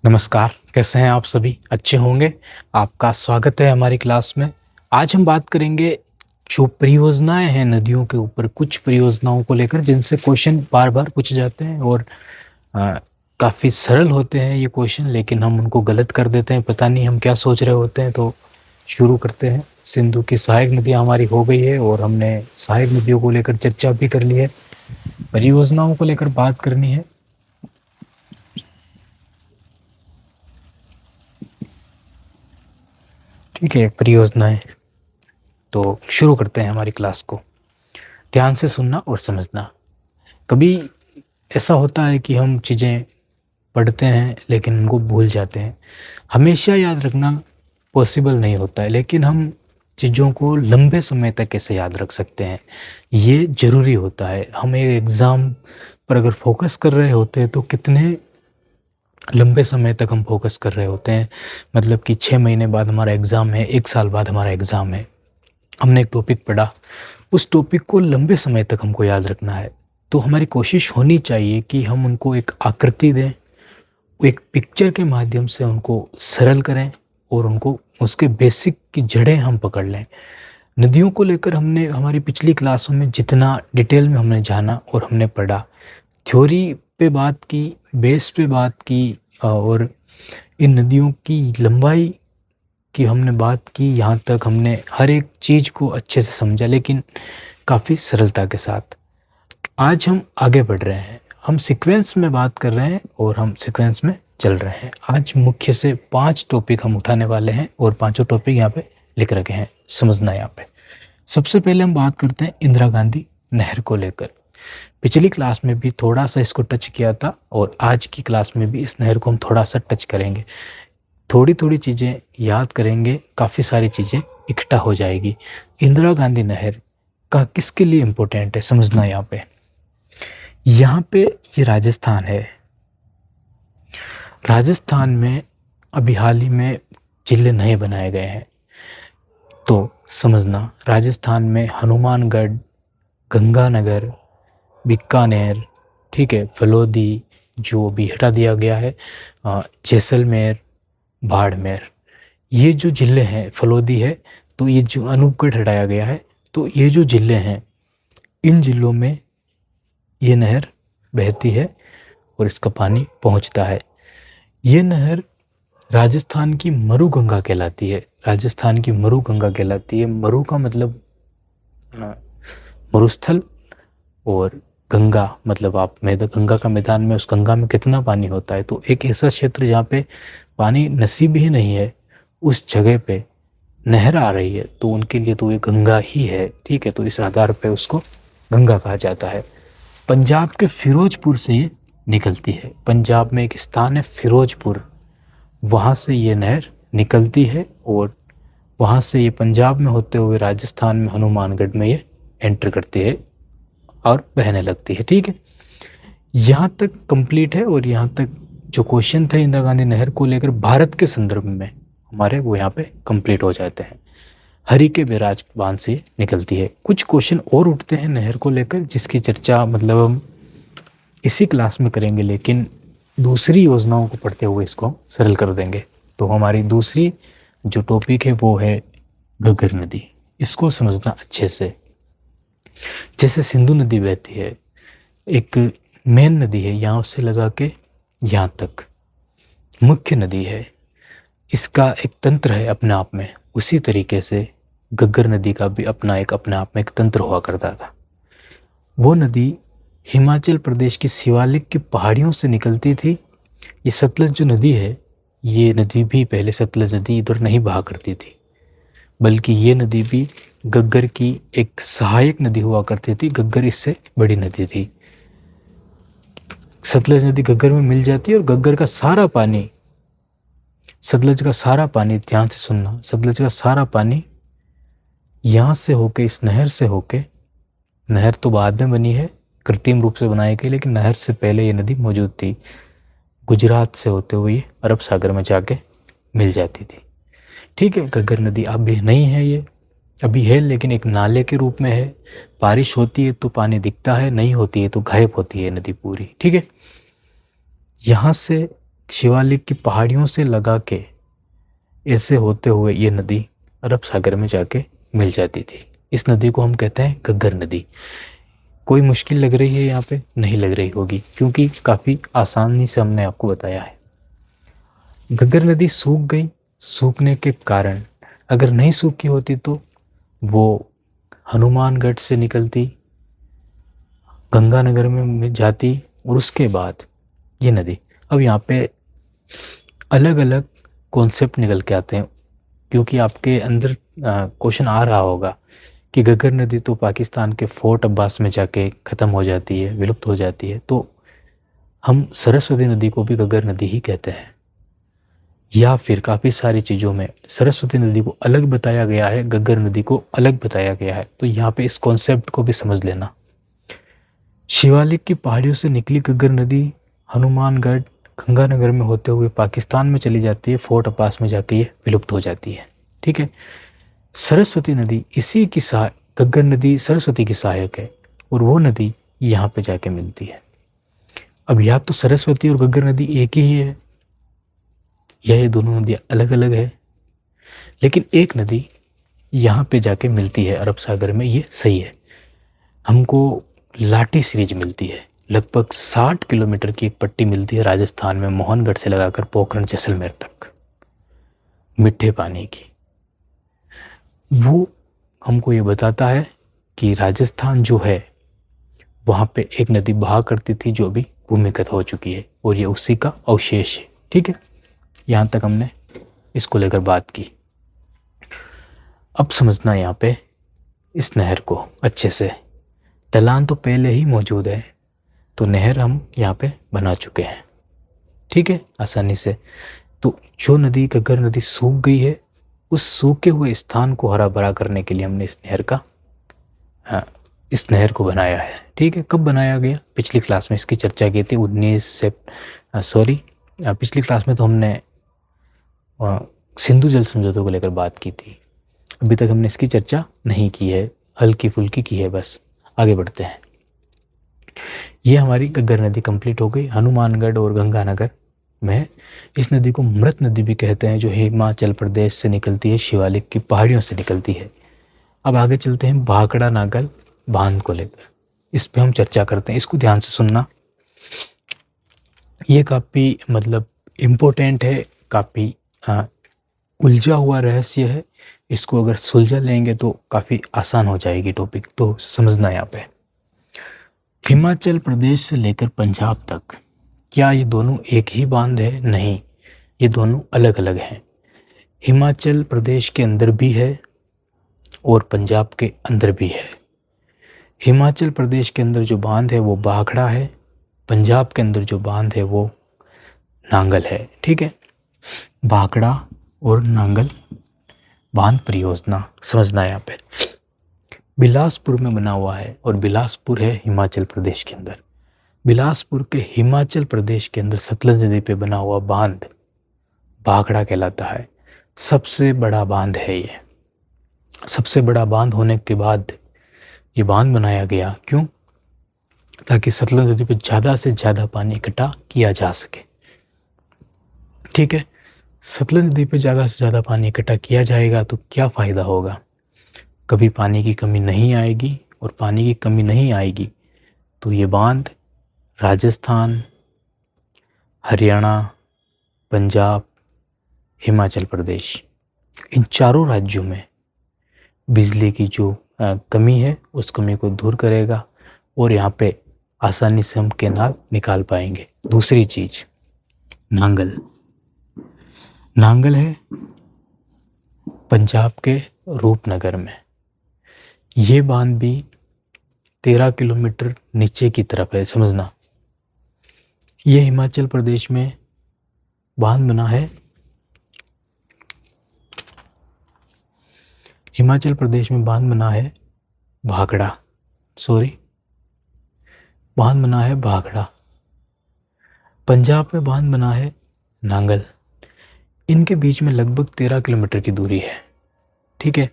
नमस्कार, कैसे हैं आप सभी? अच्छे होंगे। आपका स्वागत है हमारी क्लास में। आज हम बात करेंगे जो परियोजनाएँ हैं नदियों के ऊपर, कुछ परियोजनाओं को लेकर जिनसे क्वेश्चन बार-बार पूछे जाते हैं और काफ़ी सरल होते हैं ये क्वेश्चन, लेकिन हम उनको गलत कर देते हैं, पता नहीं हम क्या सोच रहे होते हैं। तो शुरू करते हैं। सिंधु की सहायक नदियाँ हमारी हो गई है और हमने सहायक नदियों को लेकर चर्चा भी कर ली है। परियोजनाओं को लेकर बात करनी है। ठीक है, परियोजनाएँ। तो शुरू करते हैं हमारी क्लास को। ध्यान से सुनना और समझना। कभी ऐसा होता है कि हम चीज़ें पढ़ते हैं लेकिन उनको भूल जाते हैं। हमेशा याद रखना पॉसिबल नहीं होता है, लेकिन हम चीज़ों को लंबे समय तक कैसे याद रख सकते हैं, ये ज़रूरी होता है। हम एक एग्ज़ाम पर अगर फोकस कर रहे होते हैं तो कितने लंबे समय तक हम फोकस कर रहे होते हैं। मतलब कि 6 महीने बाद हमारा एग्ज़ाम है, 1 साल बाद हमारा एग्ज़ाम है। हमने एक टॉपिक पढ़ा, उस टॉपिक को लंबे समय तक हमको याद रखना है, तो हमारी कोशिश होनी चाहिए कि हम उनको एक आकृति दें, एक पिक्चर के माध्यम से उनको सरल करें और उनको उसके बेसिक की जड़ें हम पकड़ लें। नदियों को लेकर हमने हमारी पिछली क्लासों में जितना डिटेल में हमने जाना और हमने पढ़ा, थ्योरी पे बात की, बेस पे बात की और इन नदियों की लंबाई की हमने बात की। यहाँ तक हमने हर एक चीज़ को अच्छे से समझा, लेकिन काफ़ी सरलता के साथ। आज हम आगे बढ़ रहे हैं, हम सीक्वेंस में बात कर रहे हैं और हम सीक्वेंस में चल रहे हैं। आज मुख्य से 5 टॉपिक हम उठाने वाले हैं और पाँचों टॉपिक यहाँ पे लिख रखे हैं, समझना यहाँ पे। सबसे पहले हम बात करते हैं इंदिरा गांधी नहर को लेकर। पिछली क्लास में भी थोड़ा सा इसको टच किया था और आज की क्लास में भी इस नहर को हम थोड़ा सा टच करेंगे। थोड़ी थोड़ी चीज़ें याद करेंगे, काफ़ी सारी चीज़ें इकट्ठा हो जाएगी। इंदिरा गांधी नहर का किसके लिए इम्पोर्टेंट है, समझना यहाँ पे। यहाँ पे ये राजस्थान है। राजस्थान में अभी हाल ही में जिले नए बनाए गए हैं, तो समझना। राजस्थान में हनुमानगढ़, गंगानगर, बीकानेर, ठीक है, फलोदी जो भी हटा दिया गया है, जैसलमेर, बाड़मेर, ये जो ज़िले हैं, फलोदी है तो ये जो अनूपगढ़ हटाया गया है, तो ये जो ज़िले हैं इन ज़िलों में ये नहर बहती है और इसका पानी पहुंचता है। ये नहर राजस्थान की मरुगंगा कहलाती है। राजस्थान की मरुगंगा कहलाती है। मरु का मतलब मरुस्थल और गंगा मतलब आप गंगा का मैदान में, उस गंगा में कितना पानी होता है, तो एक ऐसा क्षेत्र जहाँ पे पानी नसीब ही नहीं है, उस जगह पे नहर आ रही है तो उनके लिए तो ये गंगा ही है। ठीक है, तो इस आधार पे उसको गंगा कहा जाता है। पंजाब के फिरोजपुर से ये निकलती है। पंजाब में एक स्थान है फिरोजपुर, वहाँ से ये नहर निकलती है और वहाँ से ये पंजाब में होते हुए राजस्थान में हनुमानगढ़ में ये एंटर करती है और बहने लगती है। ठीक है, यहाँ तक कंप्लीट है। और यहाँ तक जो क्वेश्चन थे इंदिरा गांधी नहर को लेकर भारत के संदर्भ में हमारे, वो यहाँ पे कंप्लीट हो जाते हैं। हरी के बैराज बांध से निकलती है। कुछ क्वेश्चन और उठते हैं नहर को लेकर, जिसकी चर्चा हम इसी क्लास में करेंगे, लेकिन दूसरी योजनाओं को पढ़ते हुए इसको हम सरल कर देंगे। तो हमारी दूसरी जो टॉपिक है वो है घग्गर नदी। इसको समझना अच्छे से। जैसे सिंधु नदी बहती है, एक मेन नदी है, यहाँ से लगा के यहाँ तक मुख्य नदी है, इसका एक तंत्र है अपने आप में। उसी तरीके से घग्गर नदी का भी अपना एक अपने आप में एक तंत्र हुआ करता था। वो नदी हिमाचल प्रदेश की शिवालिक की पहाड़ियों से निकलती थी। ये सतलज जो नदी है, ये नदी भी पहले सतलज नदी इधर नहीं बहा करती थी, बल्कि ये नदी भी घग्गर की एक सहायक नदी हुआ करती थी। घग्गर इससे बड़ी नदी थी। सतलज नदी घग्गर में मिल जाती है और घग्गर का सारा पानी, सतलज का सारा पानी, ध्यान से सुनना, सतलज का सारा पानी यहाँ से होके, इस नहर से होके, नहर तो बाद में बनी है, कृत्रिम रूप से बनाई गई, लेकिन नहर से पहले ये नदी मौजूद थी। गुजरात से होते हुए ये अरब सागर में जाके मिल जाती थी। ठीक है, घग्गर नदी अभी नहीं है, ये अभी है लेकिन एक नाले के रूप में है। बारिश होती है तो पानी दिखता है, नहीं होती है तो गायब होती है नदी पूरी। ठीक है, यहाँ से शिवालिक की पहाड़ियों से लगा के ऐसे होते हुए ये नदी अरब सागर में जाके मिल जाती थी। इस नदी को हम कहते हैं घग्गर नदी। कोई मुश्किल लग रही है यहाँ पे? नहीं लग रही होगी, क्योंकि काफ़ी आसानी से हमने आपको बताया है। घग्गर नदी सूख गई, सूखने के कारण, अगर नहीं सूखी होती तो वो हनुमानगढ़ से निकलती, गंगानगर में जाती, और उसके बाद ये नदी। अब यहाँ पे अलग अलग कॉन्सेप्ट निकल के आते हैं, क्योंकि आपके अंदर क्वेश्चन आ रहा होगा कि घग्गर नदी तो पाकिस्तान के फोर्ट अब्बास में जाके ख़त्म हो जाती है, विलुप्त हो जाती है, तो हम सरस्वती नदी को भी घग्गर नदी ही कहते हैं, या फिर काफ़ी सारी चीज़ों में सरस्वती नदी को अलग बताया गया है, घग्गर नदी को अलग बताया गया है। तो यहाँ पे इस कॉन्सेप्ट को भी समझ लेना। शिवालिक की पहाड़ियों से निकली घग्गर नदी हनुमानगढ़ गंगानगर में होते हुए पाकिस्तान में चली जाती है, फोर्ट अब्बास में जाके ये विलुप्त हो जाती है। ठीक है। सरस्वती नदी इसी की घग्गर नदी सरस्वती की सहायक है, और वो नदी यहाँ पे जाके मिलती है। अब या तो सरस्वती और घग्गर नदी एक ही है, या ये दोनों नदियाँ अलग अलग है, लेकिन एक नदी यहाँ पे जाके मिलती है अरब सागर में, ये सही है। हमको लाटी सीरीज मिलती है, लगभग 60 किलोमीटर की एक पट्टी मिलती है राजस्थान में, मोहनगढ़ से लगाकर पोखरण जैसलमेर तक, मीठे पानी की। वो हमको ये बताता है कि राजस्थान जो है वहाँ पे एक नदी बहा करती थी जो अभी भूमिगत हो चुकी है, और ये उसी का अवशेष है। ठीक है, यहाँ तक हमने इसको लेकर बात की। अब समझना यहाँ पे इस नहर को अच्छे से। ढलान तो पहले ही मौजूद है, तो नहर हम यहाँ पे बना चुके हैं। ठीक है, आसानी से। तो जो नदी घग्गर नदी सूख गई है, उस सूखे हुए स्थान को हरा भरा करने के लिए हमने इस नहर को बनाया है। ठीक है, कब बनाया गया? पिछली क्लास में इसकी चर्चा की थी। पिछली क्लास में तो हमने सिंधु जल समझौते को लेकर बात की थी। अभी तक हमने इसकी चर्चा नहीं की है, हल्की फुल्की की है बस। आगे बढ़ते हैं। ये हमारी घग्गर नदी कंप्लीट हो गई हनुमानगढ़ और गंगानगर में। इस नदी को मृत नदी भी कहते हैं, जो हिमाचल प्रदेश से निकलती है, शिवालिक की पहाड़ियों से निकलती है। अब आगे चलते हैं भाखड़ा नागल बांध को लेकर, इस पे हम चर्चा करते हैं। इसको ध्यान से सुनना, ये काफ़ी इम्पोर्टेंट है, काफ़ी उलझा हुआ रहस्य है। इसको अगर सुलझा लेंगे तो काफ़ी आसान हो जाएगी टॉपिक। तो समझना यहाँ पे, हिमाचल प्रदेश से लेकर पंजाब तक, क्या ये दोनों एक ही बांध है? नहीं, ये दोनों अलग अलग हैं। हिमाचल प्रदेश के अंदर भी है और पंजाब के अंदर भी है। हिमाचल प्रदेश के अंदर जो बांध है वो भाखड़ा है, पंजाब के अंदर जो बांध है वो नांगल है। ठीक है, भाखड़ा और नांगल बांध परियोजना समझना यहाँ पे। बिलासपुर में बना हुआ है, और बिलासपुर है हिमाचल प्रदेश के अंदर। बिलासपुर के हिमाचल प्रदेश के अंदर सतलज नदी पे बना हुआ बांध भाखड़ा कहलाता है। सबसे बड़ा बांध है ये। सबसे बड़ा बांध होने के बाद ये बांध बनाया गया, क्यों? ताकि सतलज नदी पे ज़्यादा से ज़्यादा पानी इकट्ठा किया जा सके। ठीक है, सतलज नदी पे ज़्यादा से ज़्यादा पानी इकट्ठा किया जाएगा तो क्या फ़ायदा होगा? कभी पानी की कमी नहीं आएगी, और पानी की कमी नहीं आएगी तो ये बांध राजस्थान, हरियाणा, पंजाब, हिमाचल प्रदेश, इन चारों राज्यों में बिजली की जो कमी है उस कमी को दूर करेगा, और यहाँ पे आसानी से हम कैनाल निकाल पाएंगे। दूसरी चीज़, नांगल। नांगल है पंजाब के रूपनगर में। ये बांध भी 13 किलोमीटर नीचे की तरफ है, समझना। ये हिमाचल प्रदेश में बांध बना है, हिमाचल प्रदेश में बांध बना है भाखड़ा, बांध बना है भाखड़ा। पंजाब में बांध बना है नांगल। इनके बीच में लगभग 13 किलोमीटर की दूरी है। ठीक है,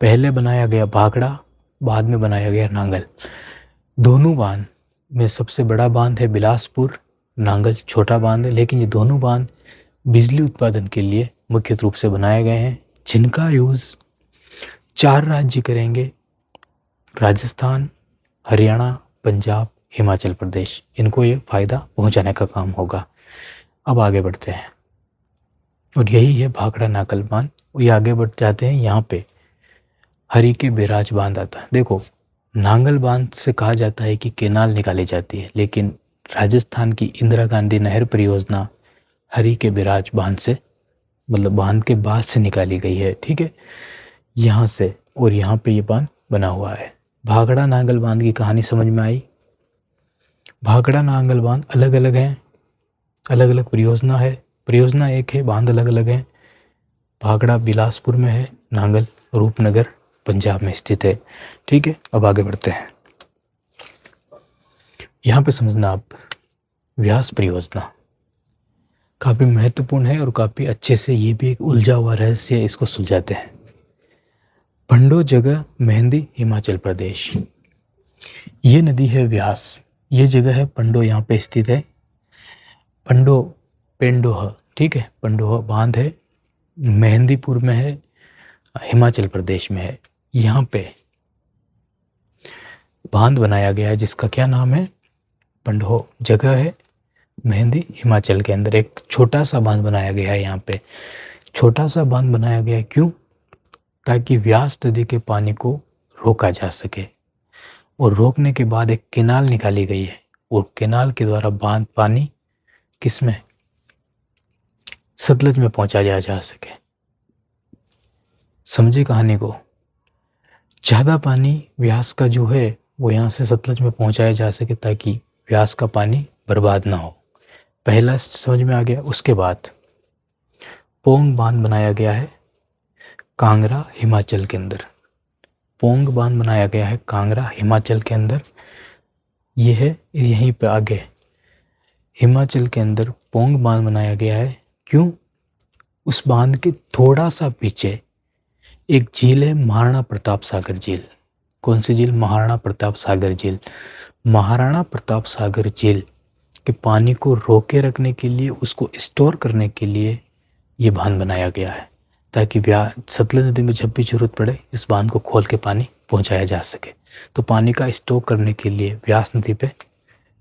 पहले बनाया गया भाखड़ा, बाद में बनाया गया नांगल। दोनों बांध में सबसे बड़ा बांध है बिलासपुर, नांगल छोटा बांध है, लेकिन ये दोनों बांध बिजली उत्पादन के लिए मुख्य रूप से बनाए गए हैं, जिनका यूज़ 4 राज्य करेंगे: राजस्थान, हरियाणा, पंजाब, हिमाचल प्रदेश। इनको ये फ़ायदा पहुंचाने का काम होगा। अब आगे बढ़ते हैं, और यही है भाखड़ा नागल बांध। ये आगे बढ़ जाते हैं, यहाँ पे हरी के बैराज बांध आता है। देखो, नांगल बांध से कहा जाता है कि केनाल निकाली जाती है, लेकिन राजस्थान की इंदिरा गांधी नहर परियोजना हरी के बैराज बांध से, मतलब बांध के बाद से निकाली गई है। ठीक है, यहाँ से, और यहाँ पे ये बांध बना हुआ है। भाखड़ा नांगल बांध की कहानी समझ में आई। भाखड़ा नांगल बांध अलग अलग हैं, अलग अलग परियोजना है। परियोजना एक है, बांध अलग अलग हैं। भाखड़ा बिलासपुर में है, नांगल रूपनगर पंजाब में स्थित है। ठीक है, अब आगे बढ़ते हैं। यहाँ पे समझना आप, व्यास परियोजना काफ़ी महत्वपूर्ण है और काफ़ी अच्छे से ये भी एक उलझा हुआ रहस्य है, इसको सुलझाते हैं। पंडो जगह मेहंदी, हिमाचल प्रदेश। ये नदी है व्यास, ये जगह है पंडो, यहाँ पे स्थित है। पंडो, पेंडोह, ठीक है, पंडोह बांध है, मेहंदीपुर में है, हिमाचल प्रदेश में है। यहाँ पे बांध बनाया गया है जिसका क्या नाम है, पंडोह जगह है, मेहंदी हिमाचल के अंदर। एक छोटा सा बांध बनाया गया है यहाँ पे। छोटा सा बांध बनाया गया है क्यों? ताकि व्यास नदी के पानी को रोका जा सके, और रोकने के बाद एक केनाल निकाली गई है, और केनाल के द्वारा बांध पानी किसमें, सतलज में पहुंचाया जा सके। समझे कहानी को? ज़्यादा पानी व्यास का जो है वो यहाँ से सतलज में पहुंचाया जा सके, ताकि व्यास का पानी बर्बाद ना हो। पहला समझ में आ गया। उसके बाद पोंग बांध बनाया गया है कांगड़ा, हिमाचल के अंदर। पोंग बांध बनाया गया है कांगड़ा, हिमाचल के अंदर। ये है यहीं पे आगे हिमाचल के अंदर पोंग बांध बनाया गया है। क्यों? उस बांध के थोड़ा सा पीछे एक झील है, महाराणा प्रताप सागर झील। कौन सी झील? महाराणा प्रताप सागर झील। महाराणा प्रताप सागर झील के पानी को रोके रखने के लिए, उसको स्टोर करने के लिए ये बांध बनाया गया है, ताकि सतलज नदी में जब भी जरूरत पड़े इस बांध को खोल के पानी पहुंचाया जा सके। तो पानी का स्टोर करने के लिए व्यास नदी पे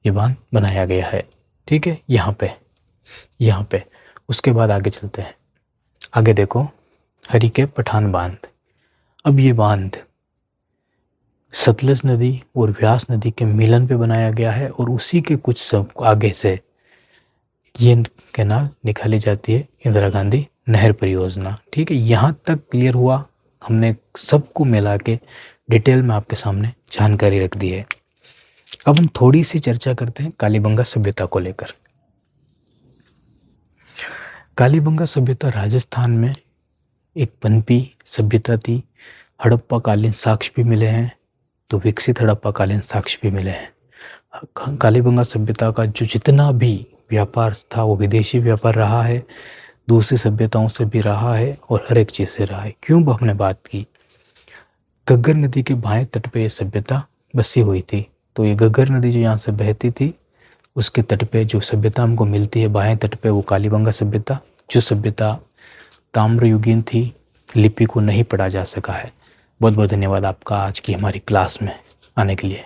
ये बांध बनाया गया है। ठीक है, यहाँ पे। उसके बाद आगे चलते हैं। आगे देखो, हरी के पठान बांध। अब ये बांध सतलज नदी और व्यास नदी के मिलन पे बनाया गया है, और उसी के कुछ सब आगे से ये कैनाल निकाली जाती है, इंदिरा गांधी नहर परियोजना। ठीक है, यहाँ तक क्लियर हुआ? हमने सबको मिला के डिटेल में आपके सामने जानकारी रख दी है। अब हम थोड़ी सी चर्चा करते हैं कालीबंगा सभ्यता को लेकर। कालीबंगा सभ्यता राजस्थान में एक पनपी सभ्यता थी। हड़प्पा कालीन साक्ष्य भी मिले हैं, तो विकसित हड़प्पा कालीन साक्ष्य भी मिले हैं। कालीबंगा सभ्यता का जो जितना भी व्यापार था वो विदेशी व्यापार रहा है, दूसरी सभ्यताओं से भी रहा है, और हर एक चीज़ से रहा है। क्यों हमने बात की? घग्गर नदी के बाएं तट पे ये सभ्यता बसी हुई थी। तो ये घग्गर नदी जो यहाँ से बहती थी, उसके तट पे जो सभ्यता हमको मिलती है बाएं तट पे, वो कालीबंगा सभ्यता। जो सभ्यता ताम्रयुगीन थी, लिपि को नहीं पढ़ा जा सका है। बहुत बहुत धन्यवाद आपका आज की हमारी क्लास में आने के लिए।